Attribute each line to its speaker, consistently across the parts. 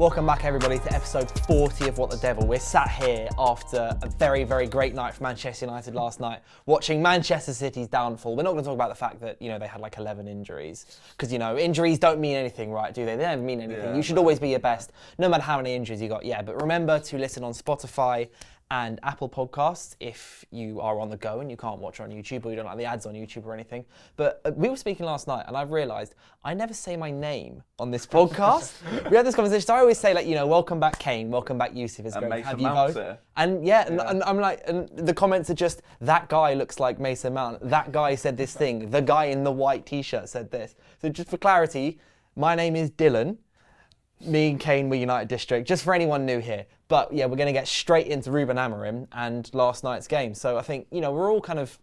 Speaker 1: Welcome back, everybody, to episode 40 of What the Devil. We're sat here after a very, very great night for Manchester United last night, watching Manchester City's downfall. We're not going to talk about the fact that, they had like 11 injuries. Because, injuries don't mean anything, right, do they? They don't mean anything.
Speaker 2: Yeah,
Speaker 1: you should always be your best, no matter how many injuries you got. Yeah, but remember to listen on Spotify and Apple Podcasts if you are on the go and you can't watch on YouTube or you don't like the ads on YouTube or anything. But we were speaking last night and I've realised I never say my name on this podcast. We had this conversation, so I always say welcome back Kane, welcome back Yusuf, it's great to have you both. And and I'm like, and the comments are just, that guy looks like Mason Mount, that guy said this thing, the guy in the white t-shirt said this. So just for clarity, my name is Dylan. Me and Kane were United District, just for anyone new here. But yeah, we're going to get straight into Ruud Amorim and last night's game. So I think, we're all kind of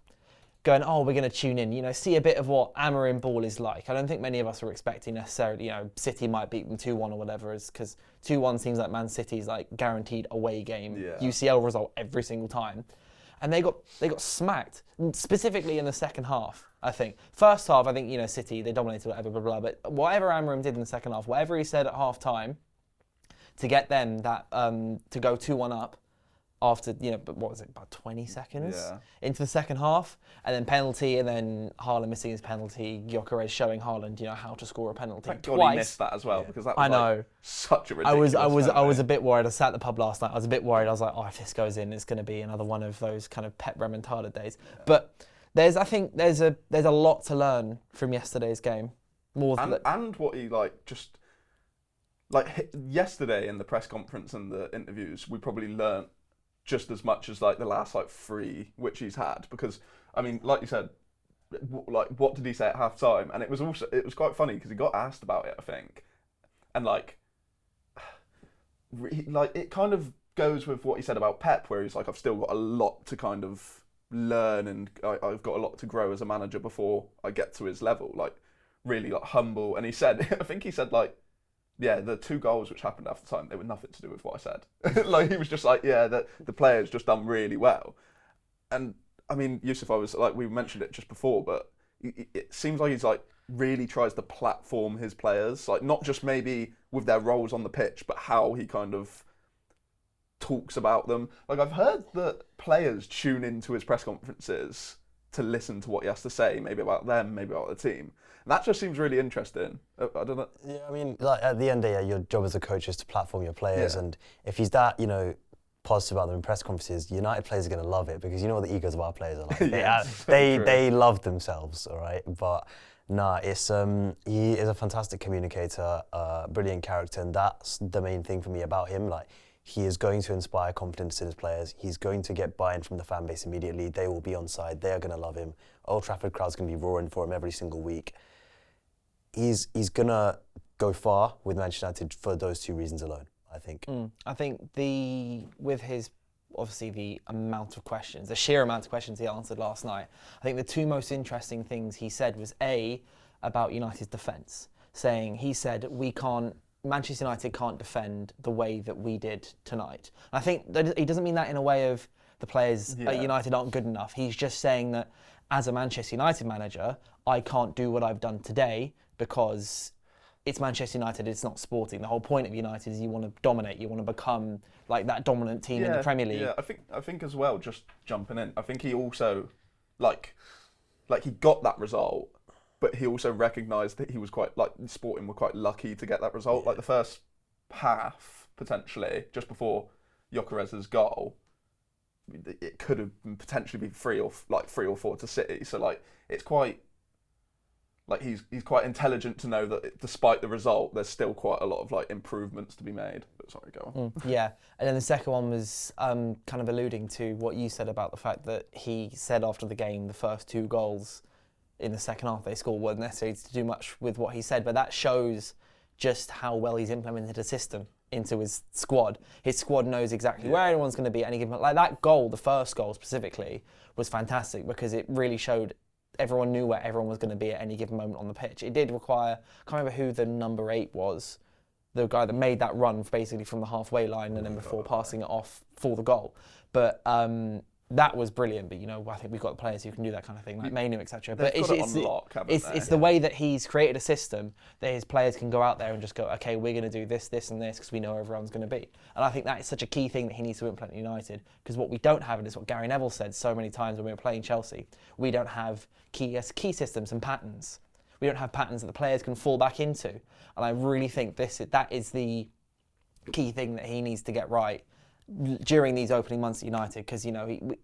Speaker 1: going, we're going to tune in, see a bit of what Amorim ball is like. I don't think many of us were expecting necessarily, City might beat them 2-1 or whatever, because 2-1 seems like Man City's like guaranteed away game, UCL result every single time. And they got smacked, specifically in the second half, I think. First half, I think, City, they dominated, whatever, blah, blah, blah. But whatever Amorim did in the second half, whatever he said at half time, to get them that, to go 2-1 up after, but what was it, about 20 seconds into the second half, and then penalty, and then Haaland missing his penalty, Gyökeres showing Haaland, how to score a penalty
Speaker 2: Thank
Speaker 1: twice.
Speaker 2: God he missed that as well, because that was such a ridiculous
Speaker 1: I was a bit worried. I sat at the pub last night. I was a bit worried. I was like, if this goes in, it's going to be another one of those kind of Pep remontada days. Yeah. But I think there's a lot to learn from yesterday's game.
Speaker 2: And what he yesterday in the press conference and the interviews, we probably learnt just as much as the last 3 which he's had, because I mean, like you said, what did he say at half time? And it was quite funny because he got asked about it, I think, and it kind of goes with what he said about Pep, where he's like, I've still got a lot to kind of learn and I've got a lot to grow as a manager before I get to his level, really humble. And he said, I think he said the 2 goals which happened after time, they were nothing to do with what I said. He was just the players just done really well. And I mean, Yusuf, we mentioned it just before, but it seems like he's really tries to platform his players, not just maybe with their roles on the pitch, but how he kind of talks about them. I've heard that players tune into his press conferences to listen to what he has to say, maybe about them, maybe about the team. And that just seems really interesting. I don't know.
Speaker 3: Yeah, I mean, at the end of the day, your job as a coach is to platform your players, and if he's that, positive about them in press conferences, United players are going to love it, because you know what the egos of our players are like. They love themselves, all right? But it's he is a fantastic communicator, brilliant character, and that's the main thing for me about him. He is going to inspire confidence in his players. He's going to get buy-in from the fan base immediately. They will be on side. They are going to love him. Old Trafford crowd's going to be roaring for him every single week. He's going to go far with Manchester United for those 2 reasons alone, I think.
Speaker 1: I think with his, obviously the amount of questions, the sheer amount of questions he answered last night, I think the 2 most interesting things he said was about United's defence, he said, Manchester United can't defend the way that we did tonight. And I think that he doesn't mean that in a way of the players at United aren't good enough. He's just saying that as a Manchester United manager, I can't do what I've done today because it's Manchester United, it's not Sporting. The whole point of United is you want to dominate, you want to become that dominant team in the Premier League.
Speaker 2: Yeah, I think as well, just jumping in, I think he also, he got that result, but he also recognised that he was Sporting were quite lucky to get that result. The first half, potentially, just before Gyökeres' goal, it could have potentially been 3 or 4 to City. So it's quite he's quite intelligent to know that despite the result, there's still quite a lot of improvements to be made. But sorry, go on.
Speaker 1: Yeah, and then the second one was kind of alluding to what you said about the fact that he said after the game, the first 2 goals in the second half they scored weren't necessary to do much with what he said, but that shows just how well he's implemented a system into his squad. His squad knows exactly where everyone's going to be at any given moment. That goal, the first goal specifically, was fantastic because it really showed everyone knew where everyone was going to be at any given moment on the pitch. It did require, I can't remember who the number 8 was, the guy that made that run basically from the halfway line and then before passing it off for the goal. But that was brilliant. But I think we've got players who can do that kind of thing, like Mainu, etc. But
Speaker 2: They've got it on lock, haven't they?
Speaker 1: it's the way that he's created a system that his players can go out there and just go, okay, we're going to do this, this, and this because we know where everyone's going to be. And I think that is such a key thing that he needs to implement at United, because what we don't have, and it's what Gary Neville said so many times when we were playing Chelsea, we don't have key systems and patterns. We don't have patterns that the players can fall back into. And I really think that is the key thing that he needs to get right during these opening months at United, because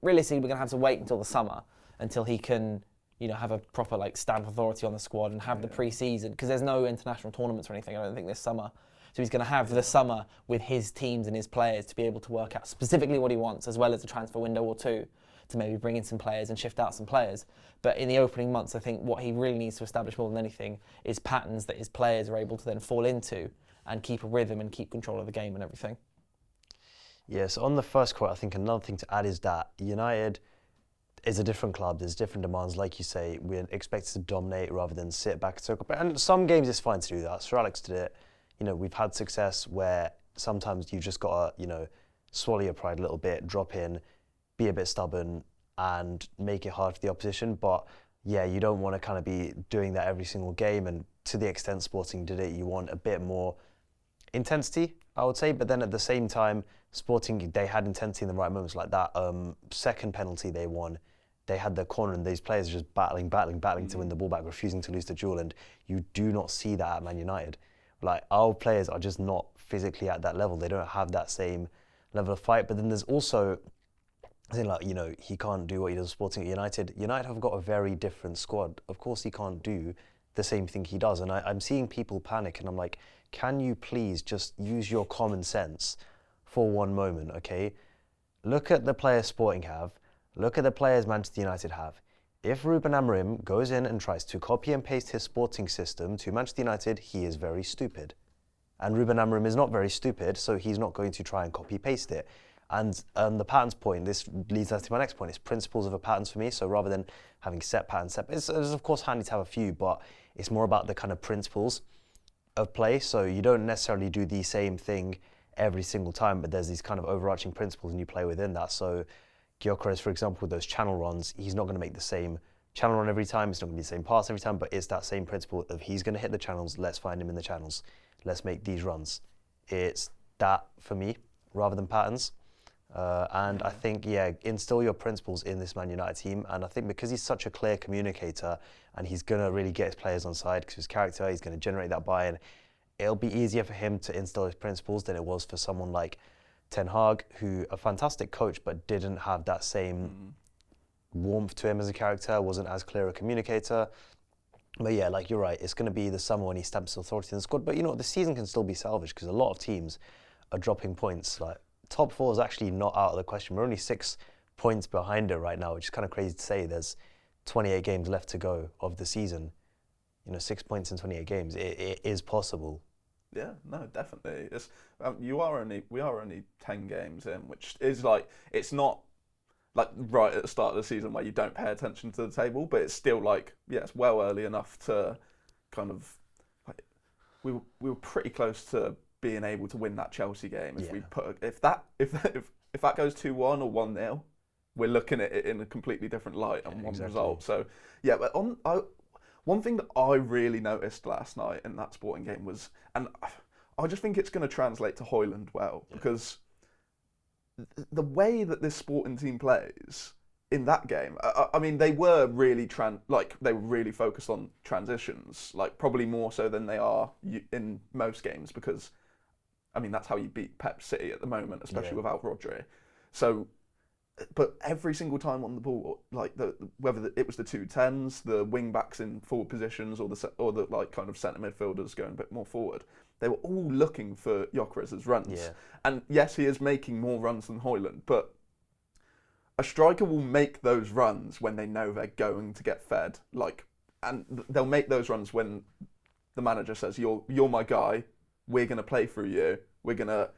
Speaker 1: realistically we're going to have to wait until the summer until he can have a proper stamp authority on the squad and have the pre-season, because there's no international tournaments or anything, I don't think, this summer. So he's going to have the summer with his teams and his players to be able to work out specifically what he wants, as well as a transfer window or two to maybe bring in some players and shift out some players. But in the opening months, I think what he really needs to establish more than anything is patterns that his players are able to then fall into and keep a rhythm and keep control of the game and everything.
Speaker 3: Yeah, so on the first quote, I think another thing to add is that United is a different club. There's different demands. Like you say, we're expected to dominate rather than sit back and circle. And some games it's fine to do that. Sir Alex did it. We've had success where sometimes you've just got to, swallow your pride a little bit, drop in, be a bit stubborn and make it hard for the opposition. But yeah, you don't want to kind of be doing that every single game. And to the extent Sporting did it, you want a bit more intensity, I would say. But then at the same time, Sporting, they had intensity in the right moments, like that second penalty they won. They had the corner and these players just battling to win the ball back, refusing to lose the duel. And you do not see that at Man United. Our players are just not physically at that level. They don't have that same level of fight. But then there's also, I think he can't do what he does Sporting at United. United have got a very different squad. Of course he can't do the same thing he does. And I'm seeing people panic and I'm like, can you please just use your common sense for one moment, okay? Look at the players Sporting have. Look at the players Manchester United have. If Ruud van Amorim goes in and tries to copy and paste his Sporting system to Manchester United, he is very stupid. And Ruud van Amorim is not very stupid, so he's not going to try and copy-paste it. And the patterns point, this leads us to my next point, it's principles over patterns for me. So rather than having set patterns, it's of course handy to have a few, but it's more about the kind of principles of play. So you don't necessarily do the same thing every single time, but there's these kind of overarching principles and you play within that. So Gyökeres, for example, with those channel runs, he's not going to make the same channel run every time, it's not going to be the same pass every time, but it's that same principle of he's going to hit the channels, let's find him in the channels, let's make these runs. It's that for me, rather than patterns. And I think, instill your principles in this Man United team. And I think because he's such a clear communicator and he's going to really get his players on side because of his character, he's going to generate that buy-in. It'll be easier for him to instill his principles than it was for someone like Ten Hag, who a fantastic coach, but didn't have that same warmth to him as a character, wasn't as clear a communicator. But yeah, you're right, it's going to be the summer when he stamps authority in the squad. But the season can still be salvaged because a lot of teams are dropping points. Top four is actually not out of the question. We're only 6 points behind it right now, which is kind of crazy to say. There's 28 games left to go of the season. 6 points in 28 games. It is possible.
Speaker 2: Yeah, no, definitely. We are only 10 games in, which is it's not right at the start of the season where you don't pay attention to the table, but it's still it's well early enough to kind of we were pretty close to being able to win that Chelsea game. If that goes 2-1 or 1-0, we're looking at it in a completely different light on one result. So yeah, but one thing that I really noticed last night in that Sporting game was, and I just think it's going to translate to Højlund well, because the way that this Sporting team plays in that game, I mean, they were really they were really focused on transitions, probably more so than they are in most games, because I mean that's how you beat Pep City at the moment, especially without Rodri. So. But every single time on the ball, whether it was the 2-10s, the wing backs in forward positions, or the kind of centre midfielders going a bit more forward, they were all looking for Gyökeres' runs. Yeah. And yes, he is making more runs than Højlund, but a striker will make those runs when they know they're going to get fed. And they'll make those runs when the manager says, "You're my guy. We're going to play through you. We're going to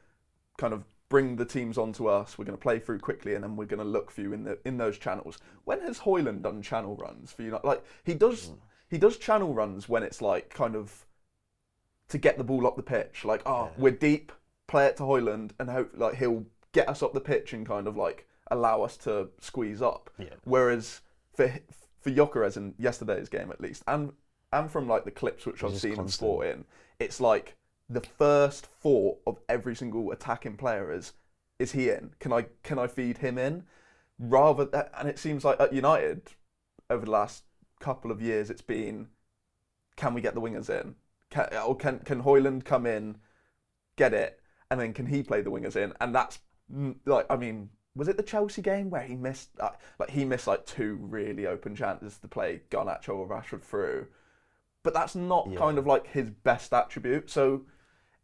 Speaker 2: kind of bring the teams onto us, we're going to play through quickly, and then we're going to look for you in those channels." When has Højlund done channel runs for you? He does channel runs when it's kind of to get the ball up the pitch. We're deep, play it to Højlund, and hope he'll get us up the pitch in kind of allow us to squeeze up.
Speaker 3: Yeah.
Speaker 2: Whereas for Gyökeres in yesterday's game at least, and from like the clips which I've seen him sport in, it's like the first thought of every single attacking player is he in? Can I feed him in? And it seems like at United over the last couple of years it's been, can we get the wingers in? Can Højlund come in, get it, and then can he play the wingers in? And that's like, I mean, was it the Chelsea game where he missed like 2 really open chances to play Garnacho or Rashford through? But that's not kind of like his best attribute. So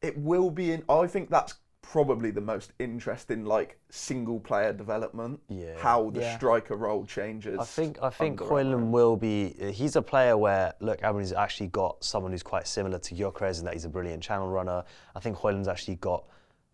Speaker 2: it will be I think that's probably the most interesting like single player development. Yeah. How the striker role changes.
Speaker 3: I think Højlund will be. He's a player where Amorim's actually got someone who's quite similar to Gyökeres in that he's a brilliant channel runner. I think Højlund's actually got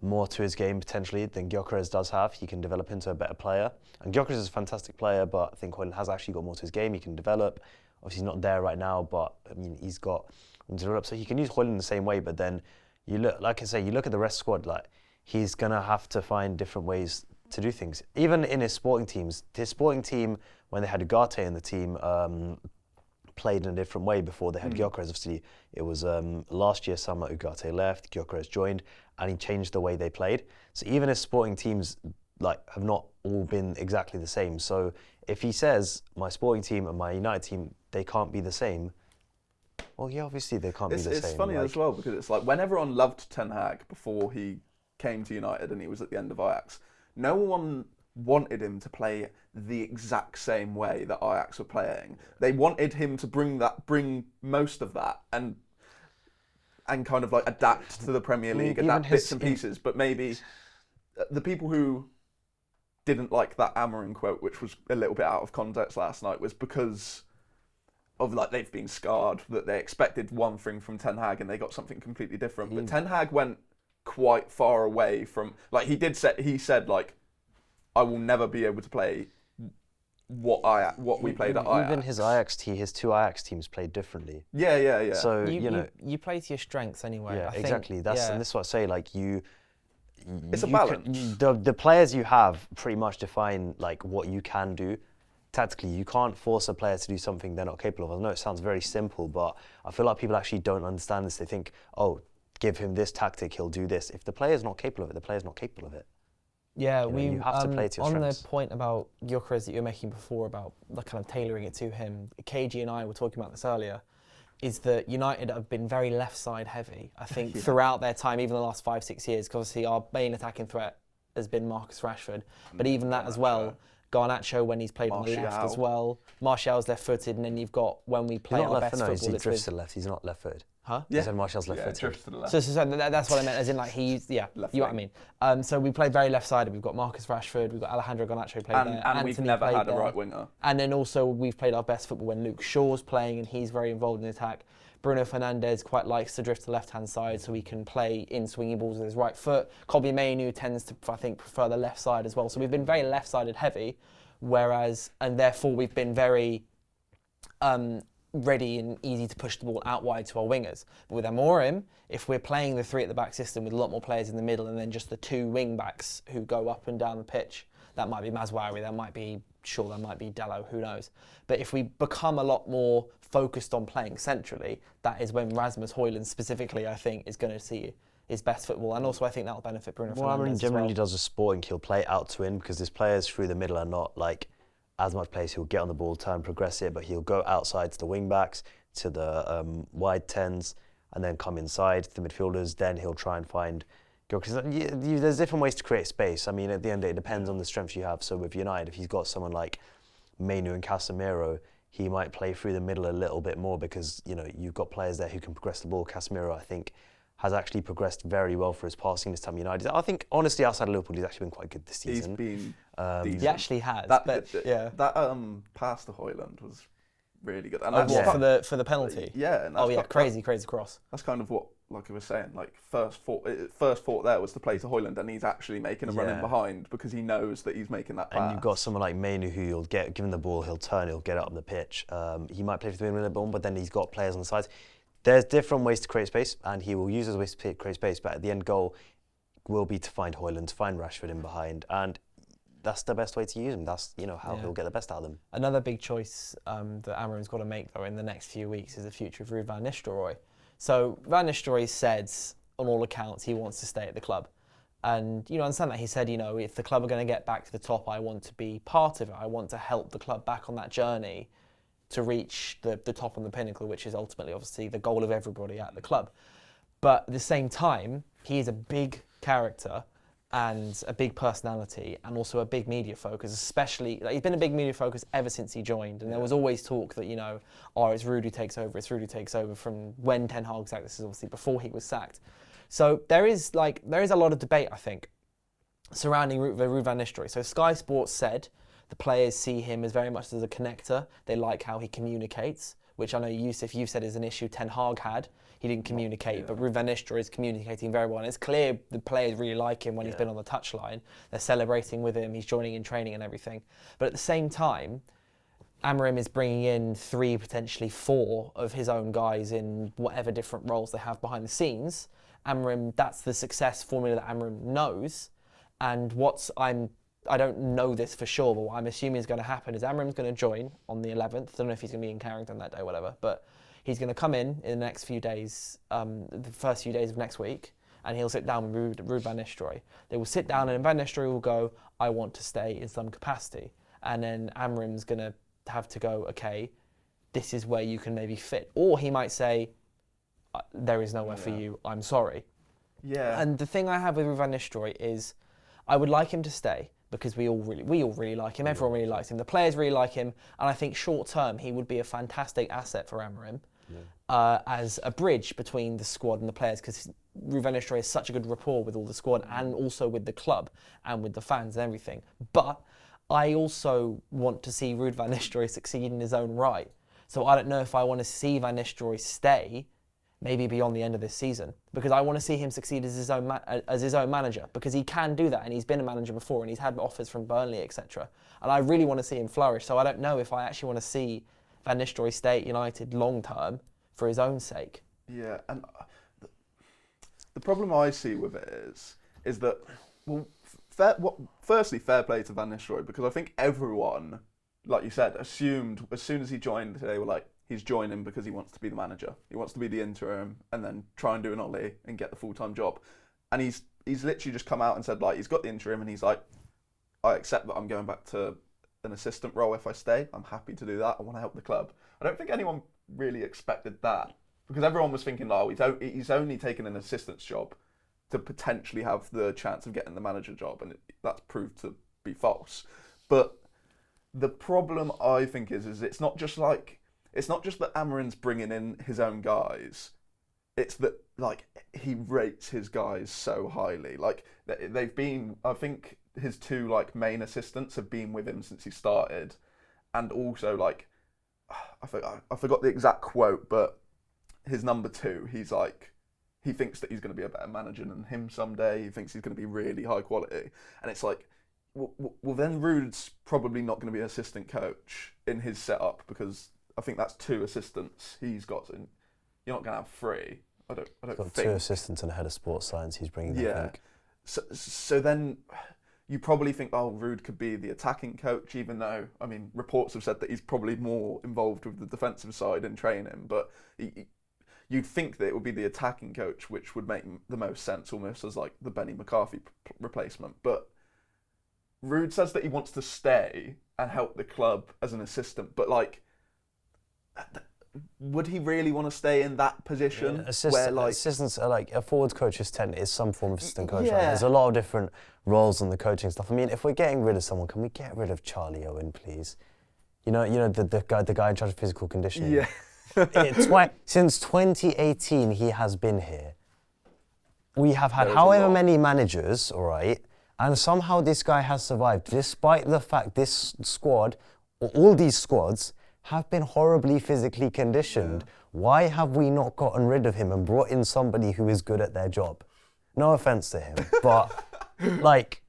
Speaker 3: more to his game potentially than Gyökeres does have. He can develop into a better player. And Gyökeres is a fantastic player, but I think Højlund has actually got more to his game. He can develop. Obviously, he's not there right now, but I mean, he's got room to develop. So he can use Højlund the same way. But then you look, like I say, you look at the rest of the squad. Like he's gonna have to find different ways to do things. Even in his sporting teams, his sporting team when they had Ugarte in the team played in a different way before they had Gyökeres. Obviously, it was last year summer Ugarte left, Gyökeres joined, and he changed the way they played. So even his sporting teams like have not all been exactly the same. So if he says my sporting team and my United team, they can't be the same, well, yeah, obviously they can't be the same.
Speaker 2: It's funny as well because it's like when everyone loved Ten Hag before he came to United and he was at the end of Ajax, no one wanted him to play the exact same way that Ajax were playing. They wanted him to bring most of that and kind of like adapt to the Premier League, adapt bits and pieces. But maybe the people who didn't like that Amorim quote, which was a little bit out of context last night, was because of like they've been scarred, that they expected one thing from Ten Hag and they got something completely different. But Ten Hag went quite far away from, like he said like, I will never be able to play what we played at Ajax.
Speaker 3: Even his Ajax team, his 2 Ajax teams played differently.
Speaker 2: Yeah.
Speaker 3: So
Speaker 1: you play to your strengths anyway.
Speaker 3: Yeah, exactly. And this is what I say. Like
Speaker 2: it's a balance.
Speaker 3: The players you have pretty much define like what you can do. Tactically, you can't force a player to do something they're not capable of. I know it sounds very simple, but I feel like people actually don't understand this. They think, oh, give him this tactic, he'll do this. If the player's not capable of it, the player's not capable of it.
Speaker 1: Yeah,
Speaker 3: you have to play to your strengths.
Speaker 1: On the point about Gyökeres that you were making before about the kind of tailoring it to him, KG and I were talking about this earlier, is that United have been very left side heavy, I think, throughout their time, even the last 5-6 years, because obviously our main attacking threat has been Marcus Rashford, but even that as well, Garnacho when he's played on the left as well, Martial's left-footed, and then you've got when we play our best football.
Speaker 3: He drifts to the left, he's not left-footed.
Speaker 1: Huh?
Speaker 3: Yeah. He said Martial's left-footed.
Speaker 2: Drifts to the left.
Speaker 1: So that's what I meant, as in like you know what I mean. So we played very left-sided. We've got Marcus Rashford, we've got Alejandro Garnacho played there.
Speaker 2: And we've never had a right winger.
Speaker 1: And then also we've played our best football when Luke Shaw's playing and he's very involved in the attack. Bruno Fernandes quite likes to drift to the left-hand side so he can play in swinging balls with his right foot. Kobbie Mainoo tends to, I think, prefer the left side as well. So we've been very left-sided heavy, and therefore we've been very ready and easy to push the ball out wide to our wingers. But with Amorim, if we're playing the 3 at the back system with a lot more players in the middle and then just the 2 wing backs who go up and down the pitch, that might be Mazraoui, that might be Shaw, that might be Dalot, who knows. But if we become a lot more focused on playing centrally, that is when Rasmus Højlund specifically, I think, is going to see his best football. And also I think that will benefit Bruno Fernandes
Speaker 3: Amorim generally
Speaker 1: as well.
Speaker 3: does a sporting, he'll play out to in because his players through the middle are not like as much players. He'll get on the ball, turn, progress it, but he'll go outside to the wing backs, to the wide 10s, and then come inside to the midfielders. Then he'll try and find. Because there's different ways to create space. I mean, at the end of the day, it depends on the strengths you have. So with United, if he's got someone like Mainoo and Casemiro, he might play through the middle a little bit more because you've got players there who can progress the ball. Casemiro, I think, has actually progressed very well for his passing this time. United, I think, honestly, outside of Liverpool, he's actually been quite good this season.
Speaker 2: He's been decent.
Speaker 1: He actually has.
Speaker 2: That pass to Højlund was really good. And
Speaker 1: for the penalty?
Speaker 2: Yeah. And
Speaker 1: crazy cross.
Speaker 2: That's kind of what, like I was saying, like first thought there was to play to Højlund, and he's actually making a run in behind because he knows that he's making that pass.
Speaker 3: And you've got someone like Mainoo who you'll get, given the ball, he'll turn, he'll get it up the pitch. He might play for the win a bit, but then he's got players on the sides. There's different ways to create space, and he will use those ways to create space, but at the end goal will be to find Højlund, to find Rashford in behind. And that's the best way to use him. That's how he'll get the best out of them.
Speaker 1: Another big choice that Amorim's got to make though in the next few weeks is the future of Ruud van Nistelrooy. So Van Nistelrooy said on all accounts he wants to stay at the club. And understand that he said, if the club are going to get back to the top, I want to be part of it. I want to help the club back on that journey to reach the top on the pinnacle, which is ultimately obviously the goal of everybody at the club. But at the same time, he is a big character and a big personality and also a big media focus, especially, he's been a big media focus ever since he joined. And there was always talk that, it's Ruud who takes over, from when Ten Hag sacked. This is obviously before he was sacked. So there is a lot of debate, I think, surrounding Ruud van Nistelrooy. So Sky Sports said the players see him as very much as a connector. They like how he communicates, which I know Yusuf, you've said is an issue Ten Hag had. He didn't communicate, but Ruud van Nistelrooy is communicating very well. And it's clear the players really like him when he's been on the touchline. They're celebrating with him, he's joining in training and everything. But at the same time, Amorim is bringing in 3, potentially 4 of his own guys in whatever different roles they have behind the scenes. Amorim, that's the success formula that Amorim knows. And I don't know this for sure, but what I'm assuming is going to happen is Amorim's going to join on the 11th. I don't know if he's going to be in Carrington that day or whatever, but he's going to come in the next few days, the first few days of next week, and he'll sit down with Ruud van Nistelrooy. They will sit down and Van Nistelrooy will go, I want to stay in some capacity. And then Amorim's going to have to go, okay, this is where you can maybe fit. Or he might say, there is nowhere for you, I'm sorry.
Speaker 2: Yeah.
Speaker 1: And the thing I have with Ruud van Nistelrooy is I would like him to stay because we all really like him. Everyone really likes him. The players really like him. And I think short term, he would be a fantastic asset for Amorim as a bridge between the squad and the players, because Ruud van Nistelrooy has such a good rapport with all the squad and also with the club and with the fans and everything. But I also want to see Ruud van Nistelrooy succeed in his own right. So I don't know if I want to see Van Nistelrooy stay maybe beyond the end of this season, because I want to see him succeed as his own manager, because he can do that, and he's been a manager before, and he's had offers from Burnley, etc. And I really want to see him flourish. So I don't know if I actually want to see Van Nistelrooy stay at United long term for his own sake.
Speaker 2: Yeah, and the problem I see with it is that, well, firstly, fair play to Van Nistelrooy, because I think everyone, like you said, assumed as soon as he joined, they were like, he's joining because he wants to be the manager. He wants to be the interim and then try and do an Ollie and get the full-time job. And he's literally just come out and said, like, he's got the interim and he's like, I accept that I'm going back to an assistant role if I stay. I'm happy to do that. I want to help the club. I don't think anyone really expected that, because everyone was thinking, oh, he's only taken an assistant's job to potentially have the chance of getting the manager job, and that's proved to be false. But the problem, I think, is it's not just that Amorim's bringing in his own guys. It's that, like, he rates his guys so highly. Like, they've been, I think his 2 like main assistants have been with him since he started, and also, like, I forgot the exact quote, but his number 2, he's like, he thinks that he's going to be a better manager than him someday. He thinks he's going to be really high quality, and it's like, well, then Ruud's probably not going to be an assistant coach in his setup, because I think that's 2 assistants he's got, and you're not going to have 3. I don't think.
Speaker 3: 2 assistants and a head of sports science he's bringing in, I think.
Speaker 2: So then you probably think, oh, Ruud could be the attacking coach, even though, I mean, reports have said that he's probably more involved with the defensive side in training, but you'd think that it would be the attacking coach, which would make the most sense, almost as like the Benny McCarthy replacement. But Ruud says that he wants to stay and help the club as an assistant, but like, would he really want to stay in that position? Where like
Speaker 3: assistants are like a forwards coach's tent is some form of assistant coach.
Speaker 2: Yeah.
Speaker 3: Right? There's a lot of different roles on the coaching stuff. I mean, if we're getting rid of someone, can we get rid of Charlie Owen, please? You know the guy in charge of physical conditioning.
Speaker 2: Yeah.
Speaker 3: Since 2018, he has been here. We have had however many managers, all right, and somehow this guy has survived, despite the fact this squad, or all these squads, have been horribly physically conditioned. Yeah. Why have we not gotten rid of him and brought in somebody who is good at their job? No offense to him, but like,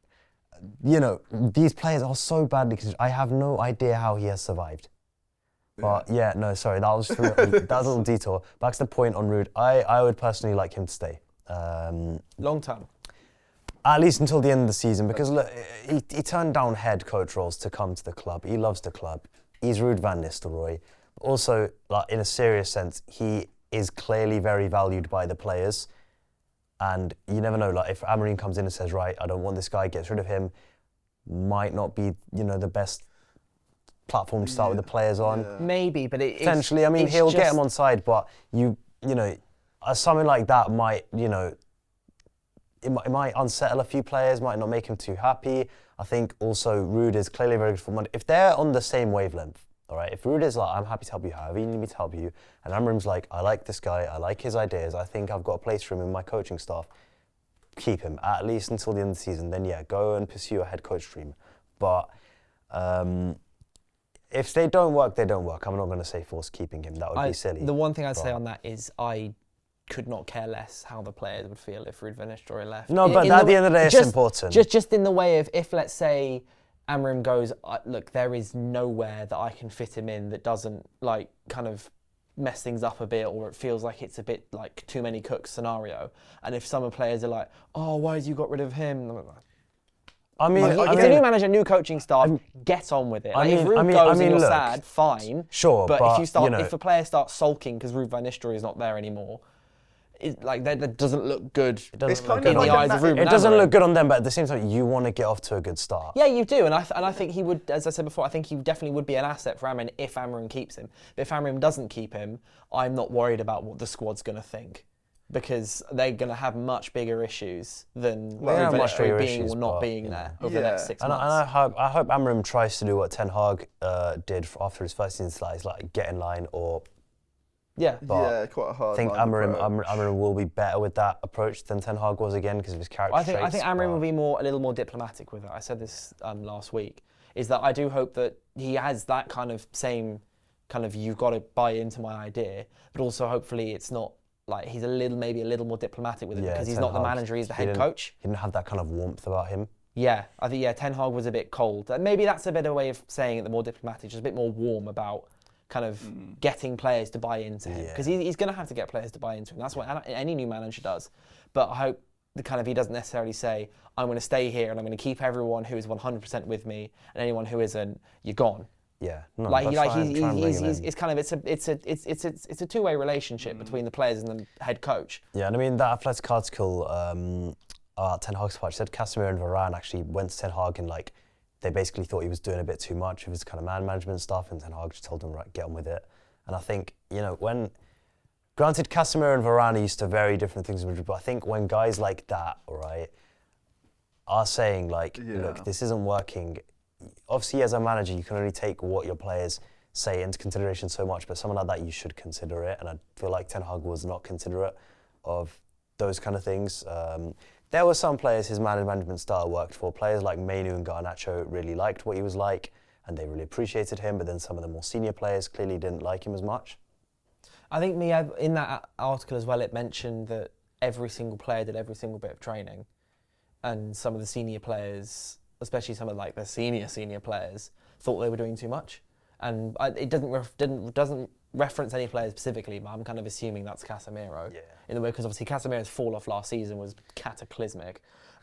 Speaker 3: you know, these players are so badly conditioned. I have no idea how he has survived. But yeah, no, sorry, that was just that was a little detour. Back to the point on Ruud. I would personally like him to stay.
Speaker 1: Long term.
Speaker 3: At least until the end of the season, because look, he turned down head coach roles to come to the club. He loves the club. He's Ruud van Nistelrooy. Also, like, in a serious sense, he is clearly very valued by the players. And you never know, like, if Amorim comes in and says, right, I don't want this guy, gets rid of him, might not be, the best platform to start with the players on.
Speaker 2: Yeah.
Speaker 1: Maybe, but
Speaker 3: potentially, I mean, he'll get him on side, but something like that might, it might unsettle a few players, might not make him too happy. I think also Ruud is clearly very good for money. If they're on the same wavelength, all right, if Ruud is like, I'm happy to help you however you need me to help you, and Amorim's like, I like this guy, I like his ideas, I think I've got a place for him in my coaching staff, keep him, at least until the end of the season, then yeah, go and pursue a head coach dream. But if they don't work, they don't work. I'm not going to say force keeping him, that would be silly.
Speaker 1: The one thing I'd say on that is I could not care less how the players would feel if Ruud van Nistelrooy left.
Speaker 3: No, but at the end of the day, it's important.
Speaker 1: Just in the way of, if let's say Amorim goes, look, there is nowhere that I can fit him in that doesn't like kind of mess things up a bit, or it feels like it's a bit like too many cooks scenario. And if some of the players are like, oh, why has you got rid of him?
Speaker 3: I mean,
Speaker 1: it's a new manager, new coaching staff. Get on with it. Like, if Ruud goes and you're sad, fine.
Speaker 3: Sure,
Speaker 1: but if a player starts sulking because Ruud van Nistelrooy is not there anymore, that doesn't look good.
Speaker 3: It doesn't
Speaker 1: look good in the eyes of Ruud.
Speaker 3: It doesn't look good on them, but at the same time, you want to get off to a good start.
Speaker 1: Yeah, you do, and I think he would, as I said before, I think he definitely would be an asset for Amorim if Amorim keeps him. But if Amorim doesn't keep him, I'm not worried about what the squad's going to think, because they're going to have much bigger issues than Ruud van Nistelrooy being or not being there over the next 6 months.
Speaker 3: And I hope Amorim tries to do what Ten Hag did after his first season, like get in line or.
Speaker 1: Yeah,
Speaker 2: quite a hard.
Speaker 3: I think Amorim will be better with that approach than Ten Hag was again because of his character traits.
Speaker 1: I think Amorim will be a little more diplomatic with it. I said this last week. Is that I do hope that he has that kind of same kind of you've got to buy into my idea, but also hopefully it's not like he's maybe a little more diplomatic with it because he's not the manager, he's the head coach.
Speaker 3: He didn't have that kind of warmth about him.
Speaker 1: Yeah, I think Ten Hag was a bit cold. Maybe that's a better way of saying it, the more diplomatic, just a bit more warm about kind of getting players to buy into him, because he's going to have to get players to buy into him. That's what any new manager does. But I hope he doesn't necessarily say, I'm going to stay here and I'm going to keep everyone who is 100% with me, and anyone who isn't, you're gone.
Speaker 3: Yeah,
Speaker 1: it's a two-way relationship between the players and the head coach.
Speaker 3: Yeah, and I mean that Athletic article Ten Hag's part said Casemiro and Varane actually went to Ten Hag and they basically thought he was doing a bit too much with his kind of man management stuff, and Ten Hag just told him, right, get on with it. And I think, granted Casemiro and Varane are used to very different things, but I think when guys like that, right, are saying look, this isn't working, obviously as a manager you can only take what your players say into consideration so much, but someone like that you should consider it, and I feel like Ten Hag was not considerate of those kind of things. There were some players his management style worked for. Players like Mainu and Garnacho really liked what he was like, and they really appreciated him, but then some of the more senior players clearly didn't like him as much.
Speaker 1: I think in that article as well, it mentioned that every single player did every single bit of training, and some of the senior players, especially some of the senior players, thought they were doing too much. And it doesn't reference any players specifically, but I'm kind of assuming that's Casemiro.
Speaker 3: Yeah.
Speaker 1: In the way, because obviously Casemiro's fall off last season was cataclysmic.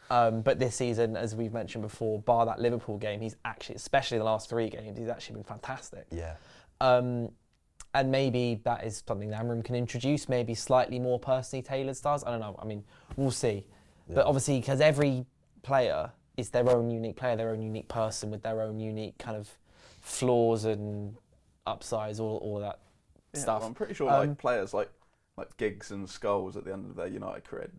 Speaker 1: But this season, as we've mentioned before, bar that Liverpool game, he's actually, especially the last 3 games, he's actually been fantastic.
Speaker 3: Yeah.
Speaker 1: And maybe that is something that Amorim can introduce, maybe slightly more personally tailored styles. I don't know. I mean, we'll see. Yeah. But obviously, because every player is their own unique player, their own unique person with their own unique kind of flaws and upsides, all of that stuff.
Speaker 2: Well, I'm pretty sure players like Giggs and Scholes at the end of their United career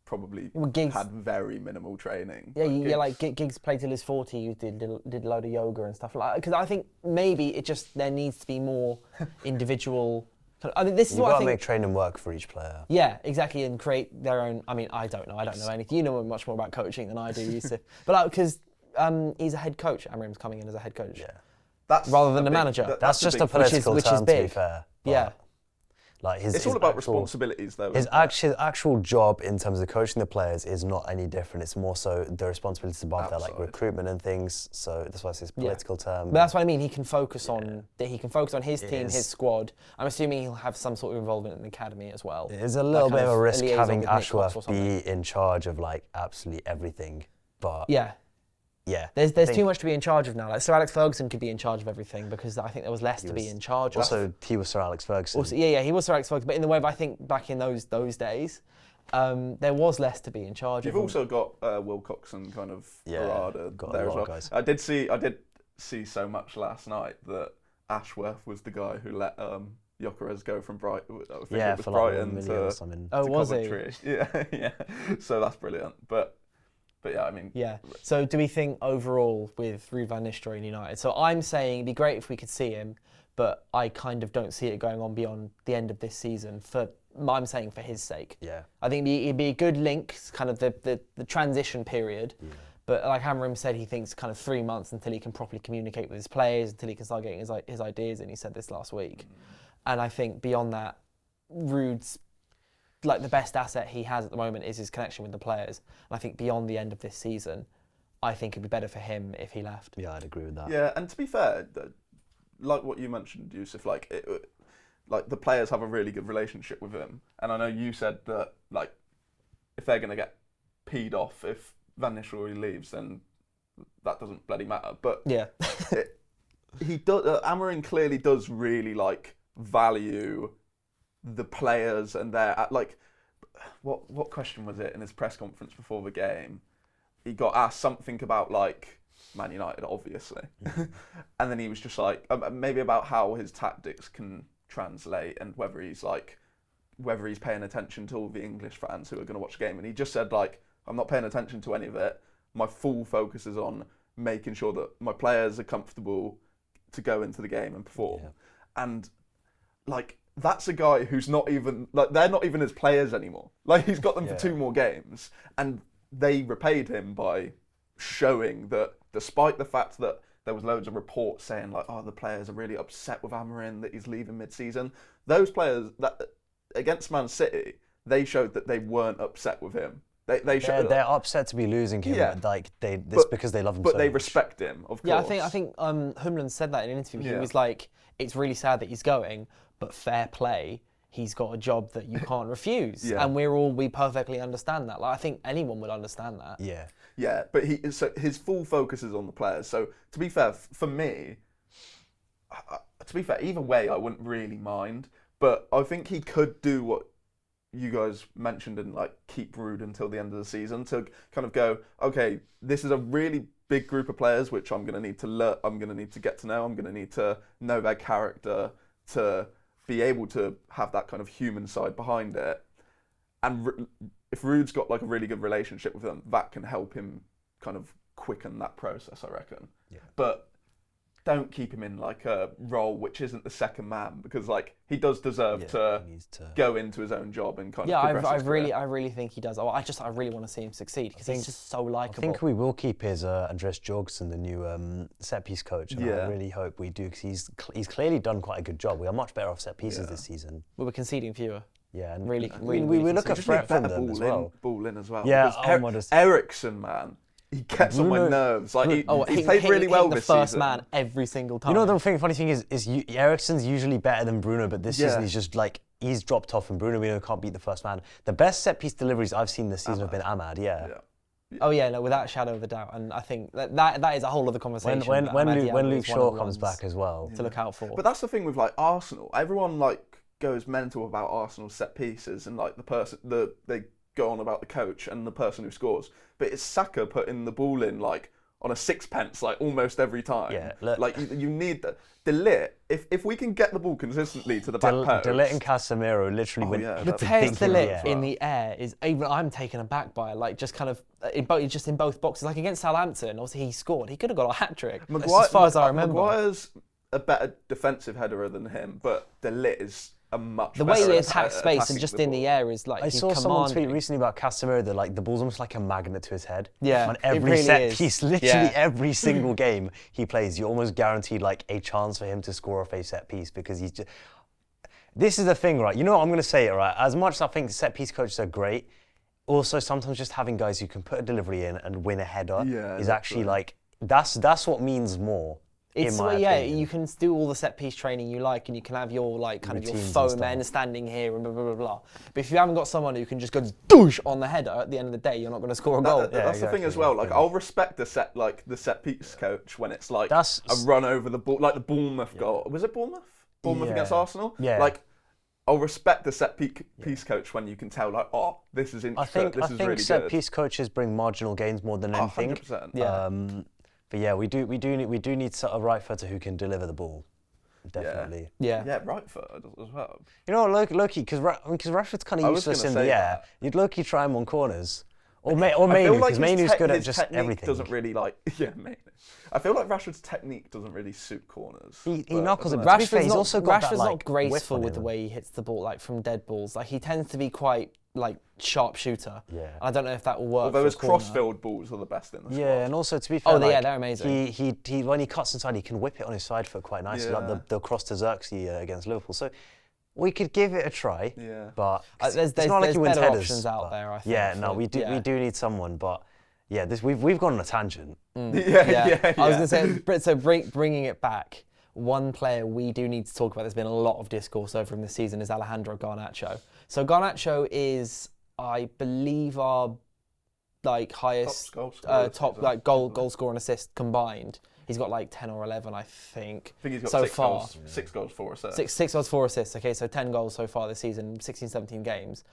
Speaker 2: probably had very minimal training.
Speaker 1: Yeah, Giggs played till he's 40. He did a load of yoga and stuff like that. Because I think maybe there needs to be more individual. I mean, this is what I think.
Speaker 3: You've got to make training work for each player.
Speaker 1: Yeah, exactly, and create their own. I mean, I don't know anything. You know much more about coaching than I do, Yusuf. But because he's a head coach, Amorim's coming in as a head coach.
Speaker 3: Yeah.
Speaker 1: Rather than a manager.
Speaker 3: That's just a political term, to be fair.
Speaker 1: Yeah.
Speaker 3: Like
Speaker 2: it's all about responsibilities, though.
Speaker 3: His actual job in terms of coaching the players is not any different. It's more so the responsibilities above that, like recruitment and things. So that's why it's his political term.
Speaker 1: But that's what I mean. He can focus on his team, his squad. I'm assuming he'll have some sort of involvement in the academy as well.
Speaker 3: There's a little bit of a risk having Ashworth be in charge of like absolutely everything. But yeah,
Speaker 1: there's too much to be in charge of now. Like Sir Alex Ferguson could be in charge of everything because I think there was less to be in charge of.
Speaker 3: Also, he was Sir Alex Ferguson.
Speaker 1: Also, he was Sir Alex Ferguson. But in the way, I think back in those days, there was less to be in charge of.
Speaker 2: You've also got Wilcox and kind of Barada there as well. Guys. I did see so much last night that Ashworth was the guy who let Gyökeres go from Brighton. I think it was
Speaker 3: for
Speaker 2: Brighton
Speaker 3: like
Speaker 2: to
Speaker 1: was
Speaker 2: Coventry. He? Yeah. So that's brilliant. But yeah, I mean...
Speaker 1: Yeah. So do we think overall with Ruud van Nistelrooy in United? So I'm saying it'd be great if we could see him, but I kind of don't see it going on beyond the end of this season I'm saying for his sake.
Speaker 3: Yeah.
Speaker 1: I think it'd be a good link, kind of the transition period. Yeah. But like Amorim said, he thinks kind of 3 months until he can properly communicate with his players, until he can start getting his ideas in. He said this last week. And I think beyond that, Ruud's like the best asset he has at the moment is his connection with the players. And I think beyond the end of this season, I think it'd be better for him if he left.
Speaker 3: Yeah, I'd agree with that.
Speaker 2: Yeah, and to be fair, like what you mentioned, Yusuf, like the players have a really good relationship with him. And I know you said that like if they're going to get peed off if Van Nistelrooy leaves, then that doesn't bloody matter. But
Speaker 1: yeah,
Speaker 2: he does. Amorim clearly does really like value the players and their like. What question was it in his press conference before the game? He got asked something about like Man United, obviously, and then he was just like maybe about how his tactics can translate and whether he's paying attention to all the English fans who are going to watch the game. And he just said like, I'm not paying attention to any of it. My full focus is on making sure that my players are comfortable to go into the game and perform. Yeah. And like that's a guy who's not even like they're not even his players anymore. Like he's got them for 2 more games, and they repaid him by showing that despite the fact that there was loads of reports saying like, oh, the players are really upset with Amorim that he's leaving mid-season. Those players that against Man City, they showed that they weren't upset with him.
Speaker 3: They're upset to be losing him. Yeah. Like because they love him.
Speaker 2: But
Speaker 3: so
Speaker 2: they
Speaker 3: much.
Speaker 2: respect him, of course.
Speaker 1: Yeah, I think Humlan said that in an interview. He was like, it's really sad that he's going, but fair play. He's got a job that you can't refuse, and we perfectly understand that. Like I think anyone would understand that.
Speaker 3: Yeah.
Speaker 2: Yeah, but his full focus is on the players. So to be fair, for me, either way, I wouldn't really mind. But I think he could do what you guys mentioned and like keep Ruud until the end of the season to kind of go, okay, this is a really big group of players which I'm going to need to learn. I'm going to need to get to know. I'm going to need to know their character to be able to have that kind of human side behind it. And if Ruud's got like a really good relationship with them, that can help him kind of quicken that process, I reckon. Yeah. But don't keep him in like a role which isn't the second man, because like he does deserve to go into his own job and kind of progress his career.
Speaker 1: I really think he does. I really want to see him succeed because he's just so likeable.
Speaker 3: I think we will keep his Andres Jorgensen, the new set piece coach, and I really hope we do because he's clearly done quite a good job. We are much better off set pieces this season.
Speaker 1: We were conceding fewer.
Speaker 3: Yeah, and
Speaker 1: we
Speaker 3: look at threat from them as well.
Speaker 2: Ball in as well.
Speaker 3: Yeah,
Speaker 2: Ericsson, man. He gets on my nerves. Like he played really well this season.
Speaker 1: The first man every single time.
Speaker 3: You know the funny thing is Ericsson's usually better than Bruno, but this season he's just like he's dropped off, and Bruno can't beat the first man. The best set piece deliveries I've seen this season have been Ahmad. Yeah.
Speaker 1: Oh yeah, no, without a shadow of a doubt, and I think that is a whole other conversation.
Speaker 3: When Luke Shaw comes back as well,
Speaker 1: to look out for.
Speaker 2: But that's the thing with like Arsenal. Everyone like goes mental about Arsenal set pieces and like they go on about the coach and the person who scores. But it's Saka putting the ball in like on a sixpence like almost every time.
Speaker 3: Yeah,
Speaker 2: like you need that. De Ligt, if we can get the ball consistently to the back post.
Speaker 3: De Ligt and Casemiro literally went.
Speaker 1: The Tez De Ligt in the air is even I'm taken aback by it. Like just kind of in both boxes. Like against Southampton, obviously he scored. He could have got a hat trick. As far as I remember.
Speaker 2: Maguire's a better defensive headerer than him, but De Ligt is a much
Speaker 1: the way he attacks space and just in the air is like
Speaker 3: I saw someone tweet recently about Casemiro that like the ball's almost like a magnet to his head.
Speaker 1: Yeah,
Speaker 3: on every
Speaker 1: really
Speaker 3: set piece, literally every single game he plays, you're almost guaranteed like a chance for him to score off a set piece because he's just. This is the thing, right? You know what, I'm going to say it, right? As much as I think set-piece coaches are great, also sometimes just having guys who can put a delivery in and win a header is actually like, that's what means more.
Speaker 1: It's
Speaker 3: in my
Speaker 1: yeah,
Speaker 3: opinion.
Speaker 1: you can do all the set piece training you like, and you can have your like kind of your
Speaker 3: Routines
Speaker 1: foe
Speaker 3: and
Speaker 1: men
Speaker 3: stuff.
Speaker 1: standing here and blah blah blah blah. But if you haven't got someone who can just go doosh on the header at the end of the day, you're not going to score a goal.
Speaker 2: That's the thing as well. Like I'll respect the set piece coach when it's like
Speaker 3: That's-
Speaker 2: a run over the ball, like the Bournemouth goal. Was it Bournemouth? Bournemouth against Arsenal.
Speaker 3: Yeah.
Speaker 2: Like I'll respect the set piece coach when you can tell, like, oh, this is intricate.
Speaker 3: I think set piece coaches bring marginal gains more than anything.
Speaker 2: 100%.
Speaker 1: Yeah.
Speaker 3: But yeah, we do need sort of right footer who can deliver the ball. Definitely.
Speaker 1: Yeah.
Speaker 2: Yeah, right foot as well.
Speaker 3: You know what, Loki, because Rashford's kind of useless in the air. You'd Loki try him on corners, or Mainu, because Mainu's good at just everything.
Speaker 2: Doesn't really like Mainu. I feel like Rashford's technique doesn't really suit corners.
Speaker 3: He knuckles it.
Speaker 1: Rashford's
Speaker 3: Rashford's
Speaker 1: not graceful with the way he hits the ball, like from dead balls. Like he tends to be quite like sharp shooter.
Speaker 3: Yeah.
Speaker 1: I don't know if that will work.
Speaker 2: Although his
Speaker 1: for a corner.
Speaker 2: cross-field balls are the best in the squad.
Speaker 3: Yeah, and also to be fair,
Speaker 1: they're amazing.
Speaker 3: He when he cuts inside, he can whip it on his side foot quite nicely, like the cross to Xerxes against Liverpool. So we could give it a try.
Speaker 2: Yeah.
Speaker 3: But
Speaker 1: there's
Speaker 3: not like he wins
Speaker 1: better
Speaker 3: headers,
Speaker 1: options out there. I think.
Speaker 3: Yeah, no, we do need someone, but yeah, we've gone on a tangent.
Speaker 1: Yeah. I was going to say, so bringing it back, one player we do need to talk about, there's been a lot of discourse over him this season, is Alejandro Garnacho. So Garnacho is, I believe, our like highest
Speaker 2: goal
Speaker 1: scorer and assist combined. He's got like 10 or 11, I think.
Speaker 2: I think he's got
Speaker 1: so
Speaker 2: six
Speaker 1: far.
Speaker 2: goals, 6 goals, 4 assists.
Speaker 1: Six goals, 4 assists. Okay, so 10 goals so far this season, 16, 17 games.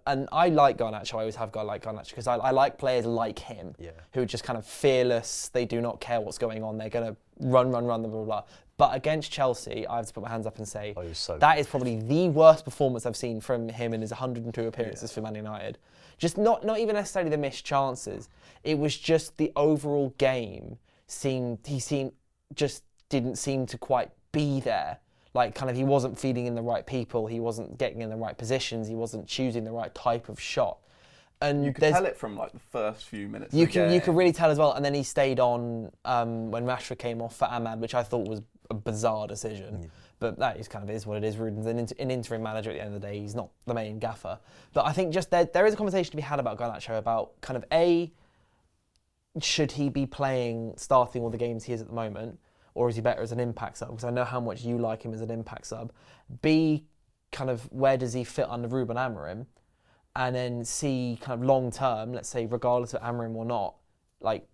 Speaker 1: And I like Garnacho. I always have liked Garnacho because I like players like him who are just kind of fearless. They do not care what's going on. They're going to run, blah, blah, blah. But against Chelsea, I have to put my hands up and say that is probably the worst performance I've seen from him in his 102 appearances for Man United. Just not even necessarily the missed chances. It was just the overall game didn't seem to quite be there. Like kind of he wasn't feeding in the right people, he wasn't getting in the right positions, he wasn't choosing the right type of shot. And
Speaker 2: you could tell it from like the first few minutes.
Speaker 1: You could really tell as well. And then he stayed on when Rashford came off for Ahmad, which I thought was a bizarre decision. But that is what it is. Ruden's an interim manager at the end of the day. He's not the main gaffer. But I think just there is a conversation to be had about Garnacho about kind of should he be starting all the games he is at the moment, or is he better as an impact sub? Because I know how much you like him as an impact sub. B, kind of where does he fit under Ruud van Amorim? And then C, kind of long term, let's say regardless of Amorim or not, like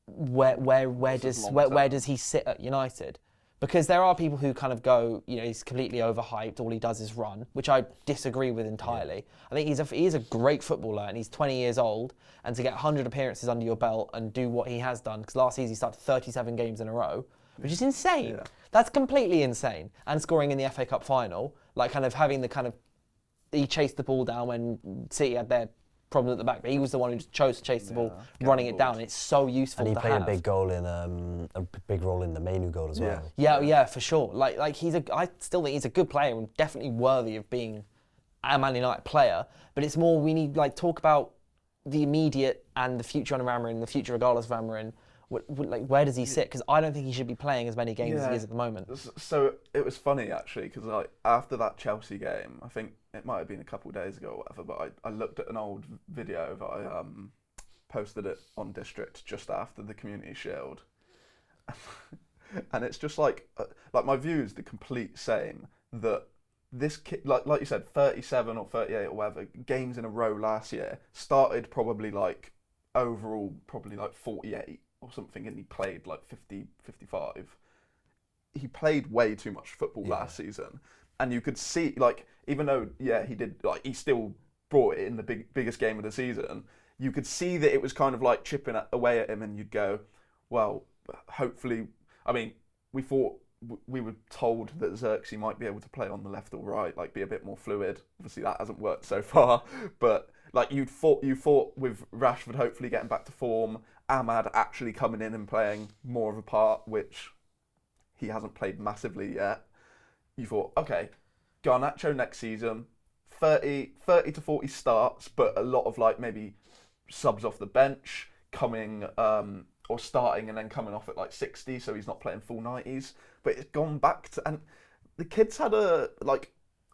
Speaker 1: where does he sit at United? Because there are people who kind of go, he's completely overhyped, all he does is run, which I disagree with entirely. I think he is a great footballer and he's 20 years old, and to get 100 appearances under your belt and do what he has done, because last season he started 37 games in a row, which is insane. Yeah. That's completely insane. And scoring in the FA Cup final, like kind of having he chased the ball down when City had their problem at the back, but he was the one who chose to chase the ball, running it down. It's so useful.
Speaker 3: And he
Speaker 1: to
Speaker 3: played
Speaker 1: have.
Speaker 3: a big role in the Mainu goal as well.
Speaker 1: Yeah, for sure. Like I still think he's a good player and definitely worthy of being a Man United player. But it's more we need talk about the immediate and the future under Amorim, the future regardless of Amorim. Where does he sit? Because I don't think he should be playing as many games as he is at the moment.
Speaker 2: So it was funny actually, because after that Chelsea game, I think it might have been a couple of days ago or whatever, but I looked at an old video that I posted it on District just after the Community Shield, and it's just like my view is the complete same. That this kid, like you said, 37 or 38 or whatever games in a row last year, started probably overall 48 or something, and he played 50, 55. He played way too much football last season, and you could see even though he did he still brought it in the biggest game of the season. You could see that it was kind of chipping away at him, and you'd go, well, hopefully. I mean, we were told that Xerxes might be able to play on the left or right, be a bit more fluid. Obviously, that hasn't worked so far, but you thought with Rashford hopefully getting back to form, Ahmad actually coming in and playing more of a part, which he hasn't played massively yet. You thought, okay, Garnacho next season, 30 to 40 starts, but a lot of maybe subs off the bench, coming or starting and then coming off at 60, so he's not playing full 90s. But it's gone back to, and the kid's had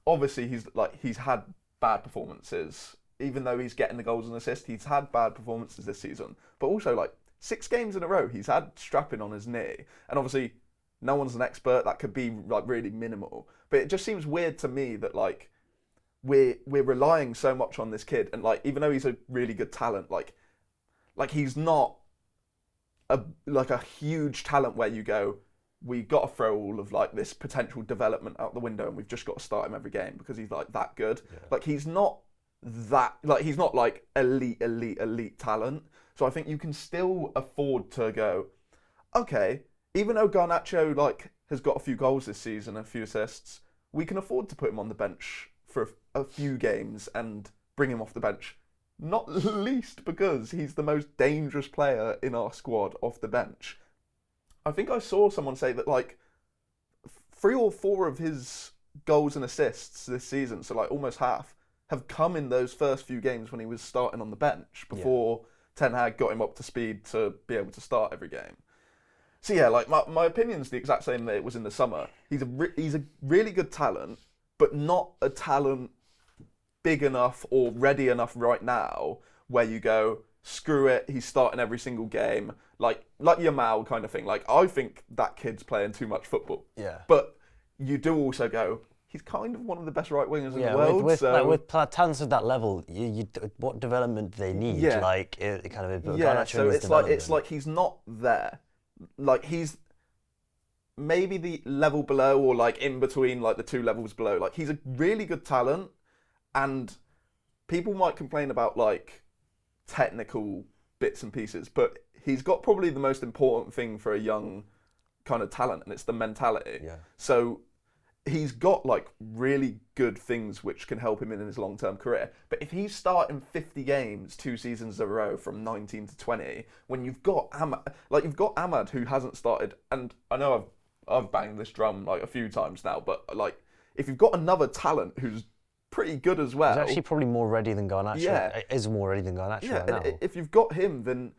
Speaker 2: obviously he's had bad performances. Even though he's getting the goals and assists, he's had bad performances this season. But also, like, 6 games in a row, he's had strapping on his knee. And obviously, no one's an expert. That could be, like, really minimal. But it just seems weird to me that, like, we're relying so much on this kid. And, like, even though he's a really good talent, like he's not a huge talent where you go, we've got to throw all of, like, this potential development out the window and we've just got to start him every game because he's, like, that good. Yeah. Like, he's not like elite talent. So I think you can still afford to go, okay, even though Garnacho, like, has got a few goals this season, a few assists, we can afford to put him on the bench for a few games and bring him off the bench. Not least because he's the most dangerous player in our squad off the bench. I think I saw someone say that, like, 3 or 4 of his goals and assists this season, so, like, almost half, have come in those first few games when he was starting on the bench before Ten Hag got him up to speed to be able to start every game. So yeah, like my opinion's the exact same that it was in the summer. He's a really good talent, but not a talent big enough or ready enough right now where you go, screw it, he's starting every single game. Like Yamal kind of thing. Like, I think that kid's playing too much football.
Speaker 3: Yeah.
Speaker 2: But you do also go, he's kind of one of the best right wingers in the world.
Speaker 3: With talents at that level, what development do they need?
Speaker 2: Yeah.
Speaker 3: Like, it kind of.
Speaker 2: Yeah. So it's like he's not there. Like, he's maybe the level below or, like, in between, like, the 2 levels below. Like, he's a really good talent, and people might complain about, like, technical bits and pieces, but he's got probably the most important thing for a young kind of talent, and it's the mentality.
Speaker 3: Yeah.
Speaker 2: So he's got, like, really good things which can help him in his long-term career. But if he's starting 50 games 2 seasons in a row from 19 to 20, when you've got Ahmad who hasn't started, and I know I've banged this drum, like, a few times now, but, like, if you've got another talent who's pretty good as well,
Speaker 3: he's actually probably more ready than Garnacho.
Speaker 2: Yeah,
Speaker 3: is more ready than Garnacho right now.
Speaker 2: If you've got him, then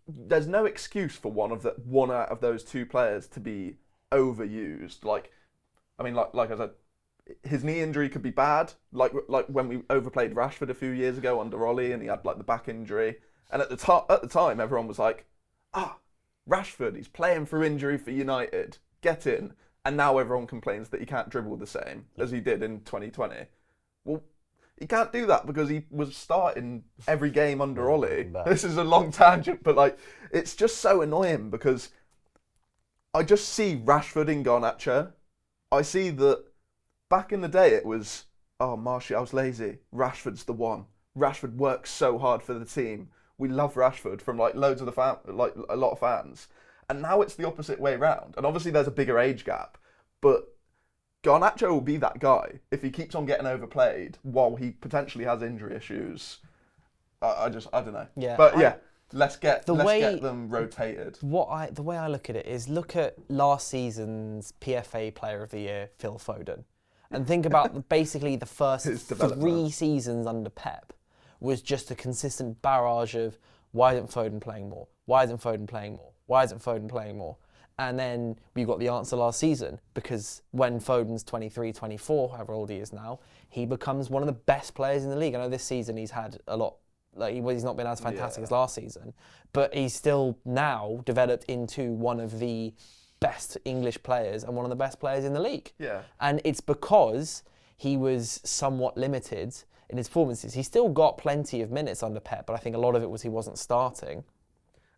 Speaker 2: there's no excuse for one out of those 2 players to be overused. Like, I mean, like I said, his knee injury could be bad. Like when we overplayed Rashford a few years ago under Ollie, and he had, like, the back injury. And at the time, everyone was like, Rashford, he's playing through injury for United. Get in. And now everyone complains that he can't dribble the same as he did in 2020. Well, he can't do that because he was starting every game under Ollie. This is a long tangent, but, like, it's just so annoying because I just see Rashford in Garnacho. I see that back in the day it was, Martial's lazy, Rashford's the one. Rashford works so hard for the team. We love Rashford from, like, loads of a lot of fans. And now it's the opposite way round. And obviously there's a bigger age gap, but Garnacho will be that guy if he keeps on getting overplayed while he potentially has injury issues. I don't know.
Speaker 1: Yeah.
Speaker 2: But let's get them rotated.
Speaker 1: The way I look at it is, look at last season's PFA Player of the Year, Phil Foden, and think about basically the first 3 seasons under Pep was just a consistent barrage of, why isn't Foden playing more? Why isn't Foden playing more? Why isn't Foden playing more? And then we got the answer last season, because when Foden's 23, 24, however old he is now, he becomes one of the best players in the league. I know this season he's had a lot, like, he's not been as fantastic as last season, but he's still now developed into one of the best English players and one of the best players in the league.
Speaker 2: Yeah.
Speaker 1: And it's because he was somewhat limited in his performances. He still got plenty of minutes under Pep, but I think a lot of it was he wasn't starting.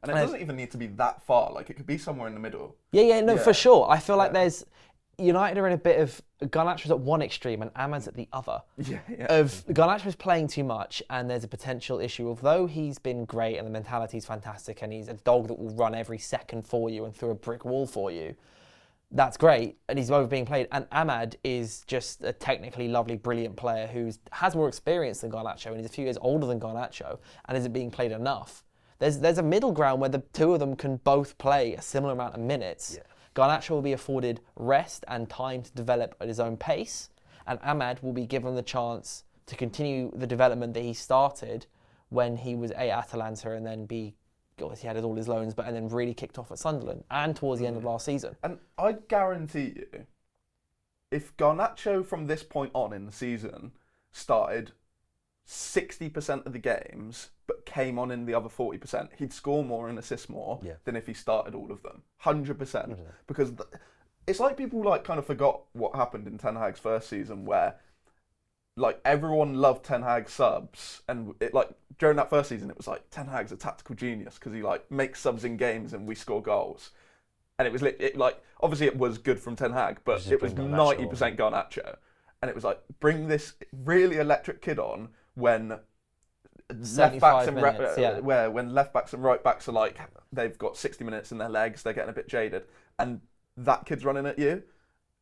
Speaker 2: And it doesn't even need to be that far. Like, it could be somewhere in the middle.
Speaker 1: For sure. I feel like there's... United are in a bit of... Garnacho's at one extreme and Ahmad's at the other. Garnacho's playing too much, and there's a potential issue. Although he's been great and the mentality's fantastic and he's a dog that will run every second for you and through a brick wall for you, that's great, and he's over being played. And Ahmad is just a technically lovely, brilliant player who has more experience than Garnacho, and he's a few years older than Garnacho, and isn't being played enough. There's a middle ground where the 2 of them can both play a similar amount of minutes. Yeah. Garnacho will be afforded rest and time to develop at his own pace, and Ahmad will be given the chance to continue the development that he started when he was at Atalanta, and then obviously had all his loans, and then really kicked off at Sunderland and towards the end of last season.
Speaker 2: And I guarantee you, if Garnacho from this point on in the season started 60% of the games, but came on in the other 40%, he'd score more and assist more than if he started all of them. 100%. Because it's like people like kind of forgot what happened in Ten Hag's first season, where like everyone loved Ten Hag subs, and it like during that first season it was like Ten Hag's a tactical genius because he like makes subs in games and we score goals. And it was like obviously it was good from Ten Hag, but it was 90% Garnacho. And it was like, bring this really electric kid on when left backs and when left backs and right backs are like, they've got 60 minutes in their legs, they're getting a bit jaded, and that kid's running at you,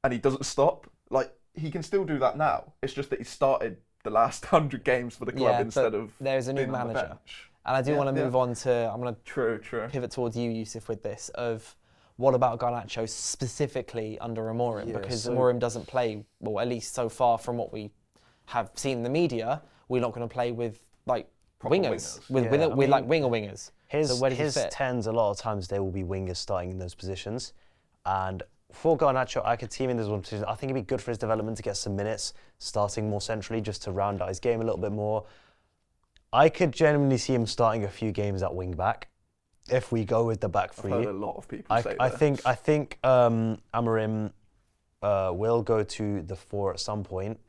Speaker 2: and he doesn't stop. Like, he can still do that now. It's just that he started the last 100 games for the club instead of
Speaker 1: there's a new manager. And I do want to move on to, I'm going
Speaker 2: to
Speaker 1: pivot towards you, Yusuf, with this, of what about Garnacho specifically under Amorim? Because Amorim doesn't play, well, at least so far from what we have seen in the media, we're not going to play with like wingers. With winger wingers.
Speaker 3: His
Speaker 1: so where does he fit?
Speaker 3: 10s, a lot of times they will be wingers starting in those positions. And for Garnacho, I could see him in those one positions. I think it'd be good for his development to get some minutes, starting more centrally, just to round out his game a little bit more. I could genuinely see him starting a few games at wing back. If we go with the back three,
Speaker 2: I've heard a lot of people say
Speaker 3: I think Amorim will go to the 4 at some point,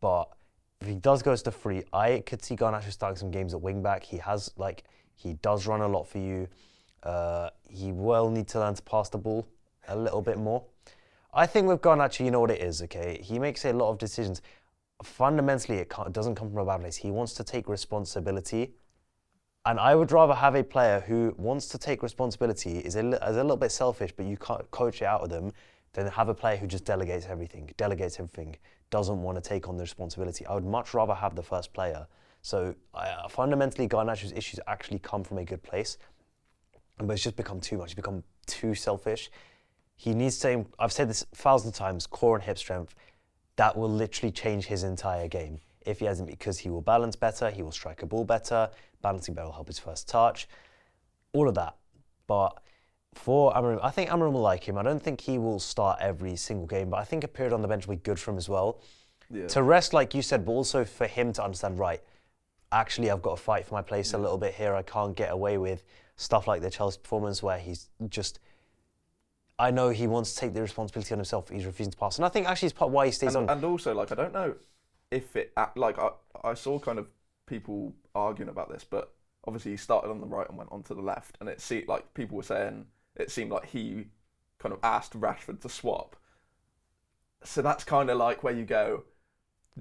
Speaker 3: but if he does go to the 3, I could see Garnacho starting some games at wing back. He does run a lot for you. He will need to learn to pass the ball a little bit more. I think with Garnacho, you know what it is, okay? He makes a lot of decisions. Fundamentally, it doesn't come from a bad place. He wants to take responsibility. And I would rather have a player who wants to take responsibility, is a little bit selfish, but you can't coach it out of them, than have a player who just delegates everything, doesn't want to take on the responsibility. I would much rather have the first player. So fundamentally, Garnacho's issues actually come from a good place, but it's just become too much. It's become too selfish. He needs to, I've said this 1,000 times, core and hip strength, that will literally change his entire game. If he hasn't, because he will balance better, he will strike a ball better, balancing better will help his first touch, all of that. But for Amorim, I think Amorim will like him. I don't think he will start every single game, but I think a period on the bench will be good for him as well. Yeah. To rest, like you said, but also for him to understand, right, actually I've got to fight for my place a little bit here. I can't get away with stuff like the Chelsea performance where he's just, I know he wants to take the responsibility on himself, he's refusing to pass. And I think actually it's part why he stays on.
Speaker 2: And also, like, I don't know if it, like, I saw kind of people arguing about this, but obviously he started on the right and went on to the left, and it seemed like people were saying it seemed like he kind of asked Rashford to swap. So that's kind of like where you go,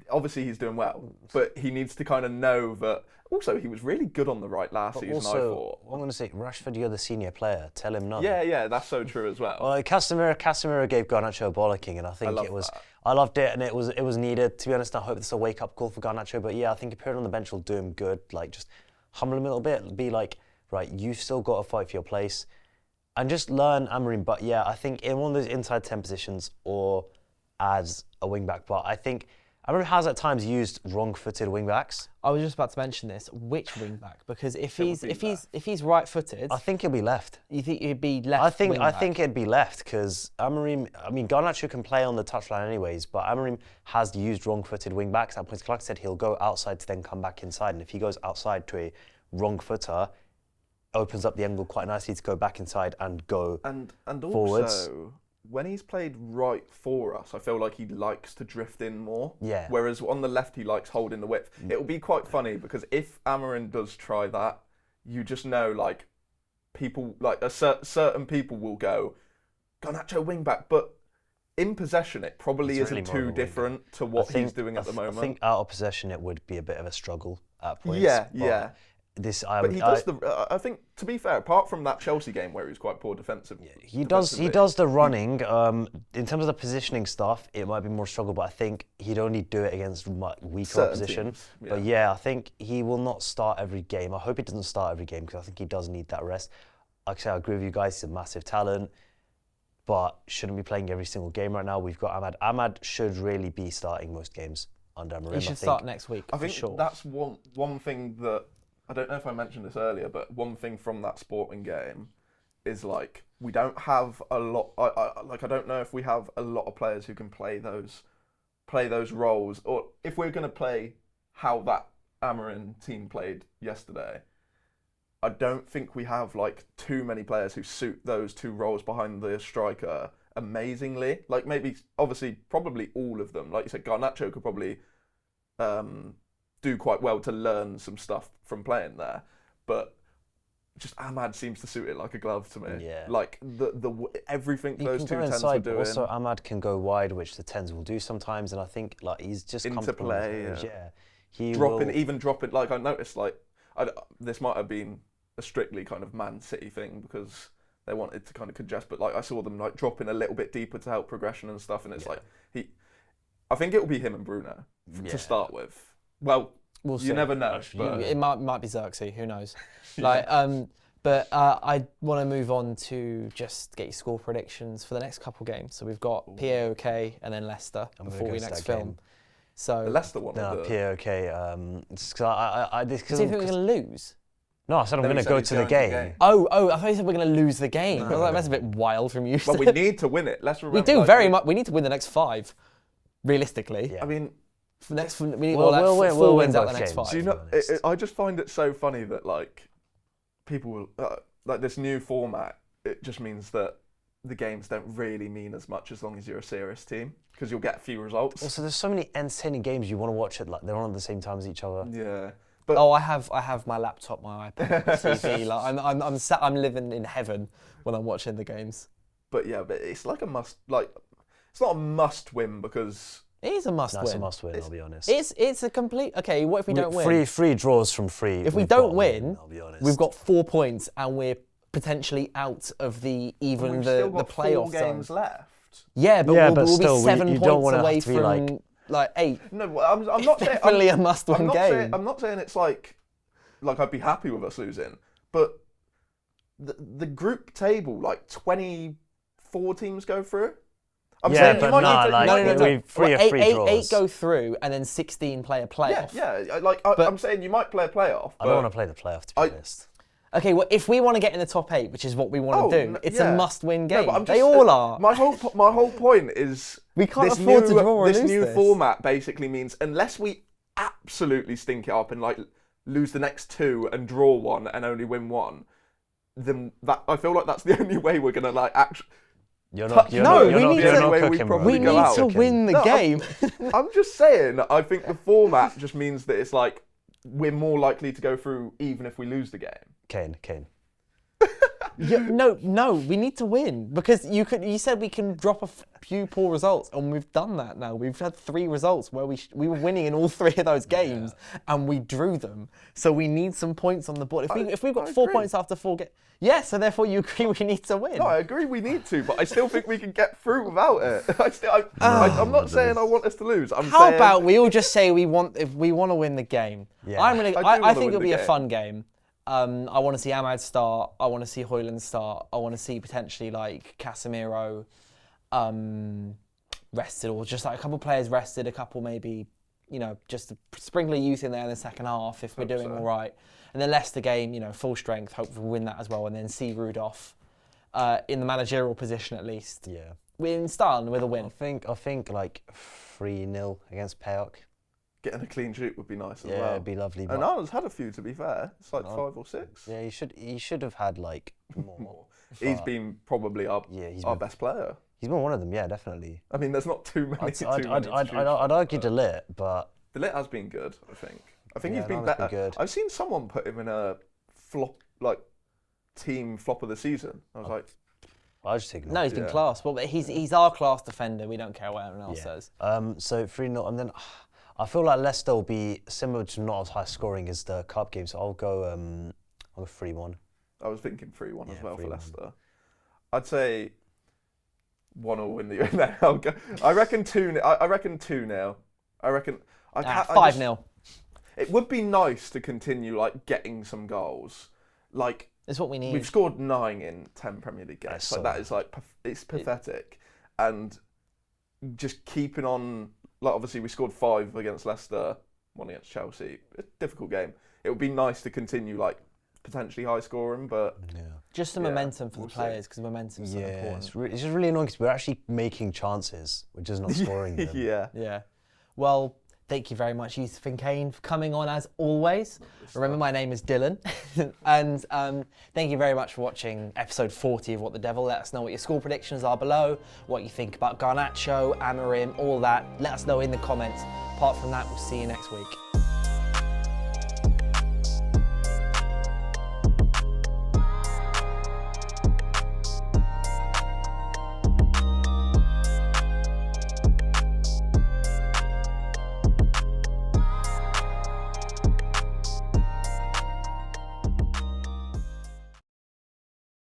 Speaker 2: obviously he's doing well, but he needs to kind of know that. Also, he was really good on the right last season, I thought.
Speaker 3: I'm going to say, Rashford, you're the senior player. Tell him no.
Speaker 2: Yeah, that's so true as well.
Speaker 3: Well, Casemiro gave Garnacho a bollocking, and I think I loved it, and it was needed. To be honest, I hope it's a wake-up call for Garnacho. But yeah, I think a period on the bench will do him good. Like, just humble him a little bit. Be like, right, you've still got to fight for your place, and just learn Amorim. But yeah, I think in one of those inside 10 positions or as a wing-back. But I think Amorim has at times used wrong-footed wing-backs.
Speaker 1: I was just about to mention this. Which wing-back? Because if he's right-footed,
Speaker 3: I think he'll be left.
Speaker 1: You think he'd be left?
Speaker 3: I think it'd be left because Amorim. I mean, Garnacho can play on the touchline anyways, but Amorim has used wrong-footed wing-backs. At points, like I said, he'll go outside to then come back inside, and if he goes outside to a wrong-footer, opens up the angle quite nicely to go back inside and go forwards.
Speaker 2: Also, when he's played right for us, I feel like he likes to drift in more.
Speaker 3: Yeah.
Speaker 2: Whereas on the left, he likes holding the width. It'll be quite funny because if Amorim does try that, you just know, like, people, like, certain people will go, Garnacho wing back, but in possession, it probably isn't too different to what he's doing at the moment.
Speaker 3: I think out of possession, it would be a bit of a struggle at points.
Speaker 2: Yeah. I think, to be fair, apart from that Chelsea game where he was quite poor defensively,
Speaker 3: he does the running. In terms of the positioning stuff, it might be more struggle, but I think he'd only do it against weaker opposition. But yeah, I think he will not start every game. I hope he doesn't start every game because I think he does need that rest. Like I say, I agree with you guys. He's a massive talent, but shouldn't be playing every single game right now. We've got Ahmad. Ahmad should really be starting most games under Amorim.
Speaker 1: He should start next week.
Speaker 2: I think
Speaker 1: for sure.
Speaker 2: That's one thing that. I don't know if I mentioned this earlier, but one thing from that Sporting game is like we don't have a lot. I don't know if we have a lot of players who can play those roles, or if we're going to play how that Amorim team played yesterday. I don't think we have like too many players who suit those two roles behind the striker amazingly. Like maybe, obviously, probably all of them. Like you said, Garnacho could probably do quite well to learn some stuff from playing there, but just Ahmad seems to suit it like a glove to me.
Speaker 3: Yeah.
Speaker 2: Like the everything
Speaker 3: He
Speaker 2: those
Speaker 3: can
Speaker 2: two
Speaker 3: go
Speaker 2: tens
Speaker 3: inside,
Speaker 2: were
Speaker 3: but
Speaker 2: doing.
Speaker 3: also Ahmad can go wide, which the 10s will do sometimes, and I think like he's just
Speaker 2: Into
Speaker 3: comfortable
Speaker 2: play,
Speaker 3: with those,
Speaker 2: yeah.
Speaker 3: He
Speaker 2: dropping. Like I noticed, like this might have been a strictly kind of Man City thing because they wanted to kind of congest, but like I saw them like dropping a little bit deeper to help progression and stuff, and it's like I think it will be him and Bruno to start with. Well,
Speaker 1: we'll see.
Speaker 2: You never know. But
Speaker 1: it might be Xerxes, who knows? Like, but I want to move on to just get your score predictions for the next couple games. So we've got PAOK and then Leicester before we next film.
Speaker 3: Game.
Speaker 1: So
Speaker 2: the Leicester one.
Speaker 3: No, PAOK.
Speaker 1: do you think we're going to lose?
Speaker 3: No, I said I'm going to go to the game.
Speaker 1: Oh, I thought you said we're going to lose the game. I was like, that's a bit wild from you.
Speaker 2: But we need to win it. Let's remember.
Speaker 1: We do very much. We need to win the next 5, realistically.
Speaker 3: Yeah.
Speaker 2: I mean,
Speaker 1: we need
Speaker 3: we'll
Speaker 1: four wins
Speaker 3: win
Speaker 1: out the
Speaker 3: both
Speaker 1: next
Speaker 3: games.
Speaker 1: 5.
Speaker 2: do you know? I just find it so funny that like people like this new format. It just means that the games don't really mean as much as long as you're a serious team because you'll get a few results.
Speaker 3: Also, there's so many entertaining games you want to watch it. Like they're on at the same time as each other.
Speaker 2: Yeah. But
Speaker 1: I have my laptop, my iPad, TV. Like I'm living in heaven when I'm watching the games.
Speaker 2: But it's like a must. Like it's not a must win because
Speaker 1: it is a must win.
Speaker 3: It's a must win. I'll be honest.
Speaker 1: It's a complete. Okay, what if we don't win?
Speaker 3: Three draws from 3.
Speaker 1: If we don't win,
Speaker 3: I'll be honest.
Speaker 1: we've got 4 points and we're potentially out of the
Speaker 2: we've still got
Speaker 1: playoff
Speaker 2: 4 games left.
Speaker 1: Yeah, but we'll
Speaker 3: still,
Speaker 1: be 7
Speaker 3: you don't
Speaker 1: points
Speaker 3: want to
Speaker 1: away
Speaker 3: have to be
Speaker 1: from like 8.
Speaker 2: No, I'm not saying
Speaker 1: Definitely a must-win game.
Speaker 2: I'm not saying it's like I'd be happy with us losing, but the group table, like 24 teams go through. I'm saying
Speaker 3: but
Speaker 2: you might
Speaker 3: no,
Speaker 2: need to,
Speaker 3: 3 or 3 draws.
Speaker 1: 8 go through, and then 16 play a playoff.
Speaker 2: Yeah. I'm saying you might play a playoff.
Speaker 3: I don't want to play the playoff, to be honest.
Speaker 1: Okay, well, if we want to get in the top 8, which is what we want to do, it's a must-win game.
Speaker 2: No,
Speaker 1: they all are.
Speaker 2: My whole point is
Speaker 1: we can't afford to draw or lose
Speaker 2: this new
Speaker 1: this.
Speaker 2: format basically means unless we absolutely stink it up and like lose the next 2 and draw 1 and only win 1, then that I feel like that's the only way we're gonna like actually.
Speaker 1: We need to win the game.
Speaker 2: I'm just saying. I think the format just means that it's like we're more likely to go through even if we lose the game.
Speaker 3: Kane.
Speaker 1: No, we need to win because you said we can drop a few poor results, and we've done that now. We've had 3 results where we were winning in all 3 of those games, and we drew them. So we need some points on the board. If we've got 4 points after 4 games, so therefore you agree we need to win.
Speaker 2: No, I agree we need to, but I still think we can get through without it. I'm not saying I want us to lose.
Speaker 1: How about we all just say we want to win the game?
Speaker 3: Yeah.
Speaker 1: I think it'll be a fun game. I want to see Ahmad start. I want to see Højlund start. I want to see potentially like Casemiro rested, or just like a couple players rested, a couple maybe, just a sprinkle of youth in there in the second half if we're doing all right. And then Leicester game, full strength, hopefully we'll win that as well, and then see Rudolph in the managerial position at least.
Speaker 3: Yeah.
Speaker 1: We're in style with a win.
Speaker 3: I think like 3-0 against PAOK.
Speaker 2: Getting a clean sheet would be nice as well.
Speaker 3: Yeah, it'd be lovely.
Speaker 2: And Arnold's had a few, to be fair. It's like 5 or 6.
Speaker 3: Yeah, he should have had like more.
Speaker 2: He's been probably our best player.
Speaker 3: He's been one of them, yeah, definitely.
Speaker 2: I mean, there's not too many.
Speaker 3: I'd argue De Ligt, but
Speaker 2: De Ligt has been good. I think
Speaker 3: Yeah,
Speaker 2: he's been
Speaker 3: Arnold's
Speaker 2: better.
Speaker 3: been good.
Speaker 2: I've seen someone put him in a team flop of the season. I was like,
Speaker 3: I just ignore.
Speaker 1: No, he's been class. Well, he's our class defender. We don't care what anyone else says.
Speaker 3: So 3-0, and then I feel like Leicester will be similar to not as high scoring as the cup game. So I'll go 3-1.
Speaker 2: I was thinking 3-1 as well
Speaker 3: 3-1.
Speaker 2: for Leicester. I'd say 1-0 in the. I'll go. I reckon 2-0. I reckon 2-0. I reckon.
Speaker 1: 5-0.
Speaker 2: It would be nice to continue like getting some goals. Like
Speaker 1: It's what we need.
Speaker 2: we've scored 9 in 10 Premier League games. Like that is like it's pathetic, and just keeping on. Like obviously we scored 5 against Leicester, 1 against Chelsea. A difficult game. It would be nice to continue like potentially high scoring, but
Speaker 1: just the momentum for the players, because momentum's so important.
Speaker 3: It's just really annoying because we're actually making chances, we're just not scoring them.
Speaker 2: Yeah.
Speaker 1: Well, thank you very much, Yusuf and Kane, for coming on as always. Remember, my name is Dylan. And thank you very much for watching episode 40 of What the Devil. Let us know what your score predictions are below, what you think about Garnacho, Amorim, all that. Let us know in the comments. Apart from that, we'll see you next week.